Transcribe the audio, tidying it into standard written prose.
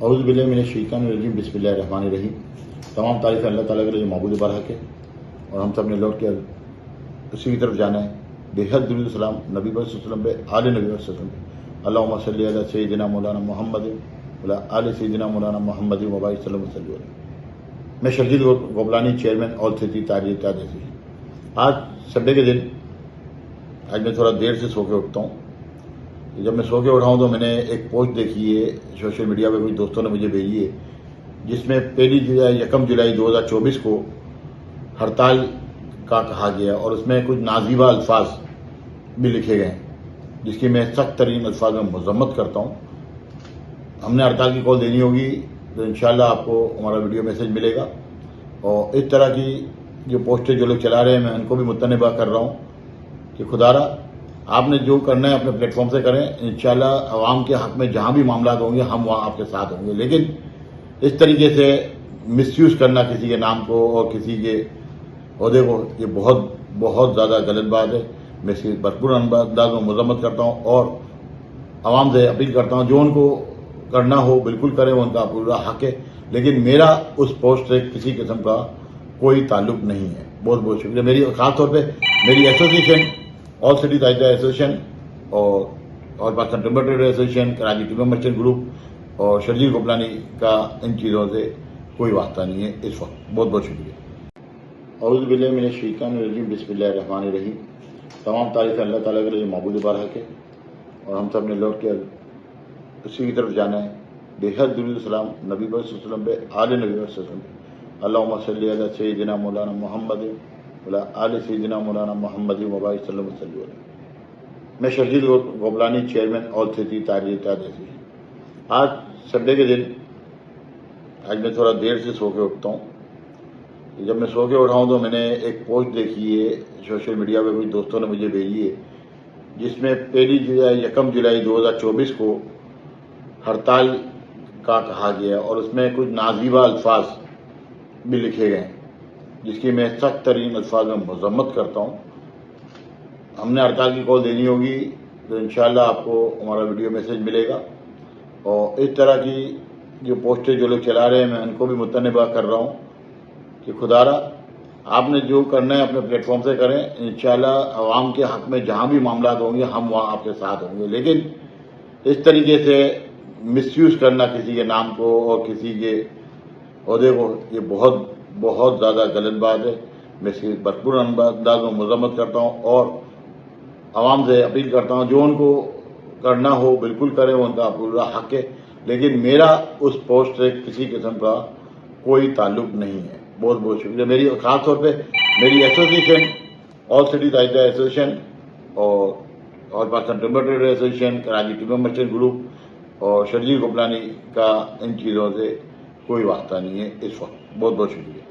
اعوذ باللہ من الشیطان الرجیم بسم اللہ الرحمن الرحیم۔ تمام تعریف اللہ تعالیٰ کے لیے معبود برحق ہے، اور ہم سب نے لوٹ کے اسی کی طرف جانا ہے۔ بے حد درود السلام نبی صلی اللہ علیہ وسلم پہ، آل نبی صلی اللہ علیہ وسلم پہ۔ اللہم صلی علی سیدنا مولانا محمد وعلی آل سیدنا مولانا محمد وبارک وسلم علیہ۔ میں شرجیل غبلانی، چیئرمین آل سٹی تحریک تحریک۔ آج سنڈے کے دن آج میں تھوڑا دیر سے سو کے اٹھتا ہوں۔ جب میں سو کے اٹھا ہوں تو میں نے ایک پوسٹ دیکھی ہے سوشل میڈیا پہ، کچھ دوستوں نے مجھے بھیجی ہے، جس میں 1 جولائی 2024 کو ہڑتال کا کہا گیا، اور اس میں کچھ نازیبہ الفاظ بھی لکھے گئے ہیں، جس کی میں سخت ترین الفاظ میں مذمت کرتا ہوں۔ ہم نے ہڑتال کی کال دینی ہوگی تو انشاءاللہ آپ کو ہمارا ویڈیو میسج ملے گا، اور اس طرح کی جو پوسٹیں جو لوگ چلا رہے ہیں میں ان کو بھی متنبہ کر رہا ہوں کہ خدارا آپ نے جو کرنا ہے اپنے پلیٹ فارم سے کریں، انشاءاللہ عوام کے حق میں جہاں بھی معاملات ہوں گے ہم وہاں آپ کے ساتھ ہوں گے، لیکن اس طریقے سے مس یوز کرنا کسی کے نام کو اور کسی کے عہدے کو، یہ بہت زیادہ غلط بات ہے۔ میں اس کی بھرپور انداز میں مذمت کرتا ہوں، اور عوام سے اپیل کرتا ہوں جو ان کو کرنا ہو بالکل کریں، وہ ان کا پورا حق ہے، لیکن میرا اس پوسٹ سے کسی قسم کا کوئی تعلق نہیں ہے۔ بہت بہت شکریہ۔ میری خاص طور پہ میری ایسوسیشن آل سٹی تحریک ایسوسیشن اور Pakistan timber trader association, Karachi timber merchant group اور شرجیل غبلانی کا ان چیزوں سے کوئی واسطہ نہیں ہے اس وقت۔ بہت بہت شکریہ۔ اعوذ باللہ من الشیطان الرجیم بسم اللہ الرحمن الرحیم۔ تمام تعریف اللہ تعالیٰ کے لیے معبود برحق ہے، اور ہم سب نے لوٹ کے اسی کی طرف جانا ہے۔ بے حد درود السلام نبی صلی اللہ علیہ وسلم پہ، آل نبی صلی اللہ علیہ وسلم پہ۔ اللہم صلی علی سیدنا مولانا محمد وعلی آل سیدنا مولانا محمد وبارک وسلم علیہ۔ میں شرجیل غبلانی، چیئرمین آل سٹی تحریک تحریک۔ آج سنڈے کے دن آج میں تھوڑا دیر سے سو کے اٹھتا ہوں۔ جب میں سو کے اٹھا ہوں تو میں نے ایک پوسٹ دیکھی ہے سوشل میڈیا پہ، کچھ دوستوں نے مجھے بھیجی ہے، جس میں 1 جولائی 2024 کو ہڑتال کا کہا گیا، اور اس میں کچھ نازیبہ الفاظ بھی لکھے گئے ہیں، جس کی میں سخت ترین الفاظ میں مذمت کرتا ہوں۔ ہم نے ہڑتال کی کال دینی ہوگی تو انشاءاللہ آپ کو ہمارا ویڈیو میسج ملے گا، اور اس طرح کی جو پوسٹیں جو لوگ چلا رہے ہیں میں ان کو بھی متنبہ کر رہا ہوں کہ خدارا آپ نے جو کرنا ہے اپنے پلیٹ فارم سے کریں، انشاءاللہ عوام کے حق میں جہاں بھی معاملات ہوں گے ہم وہاں آپ کے ساتھ ہوں گے، لیکن اس طریقے سے مس یوز کرنا کسی کے نام کو اور کسی کے عہدے کو، یہ بہت زیادہ غلط بات ہے۔ میں اس کی بھرپور انداز میں مذمت کرتا ہوں، اور عوام سے اپیل کرتا ہوں جو ان کو کرنا ہو بالکل کریں، وہ ان کا پورا حق ہے، لیکن میرا اس پوسٹ سے کسی قسم کا کوئی تعلق نہیں ہے۔ بہت بہت شکریہ۔ میری خاص طور پہ میری ایسوسیشن آل سٹی تحریک ایسوسیشن اور Pakistan timber trader association, Karachi timber merchant group اور شرجیل غبلانی کا ان چیزوں سے کوئی واسطہ نہیں ہے اس وقت۔ بہت بہت شکریہ۔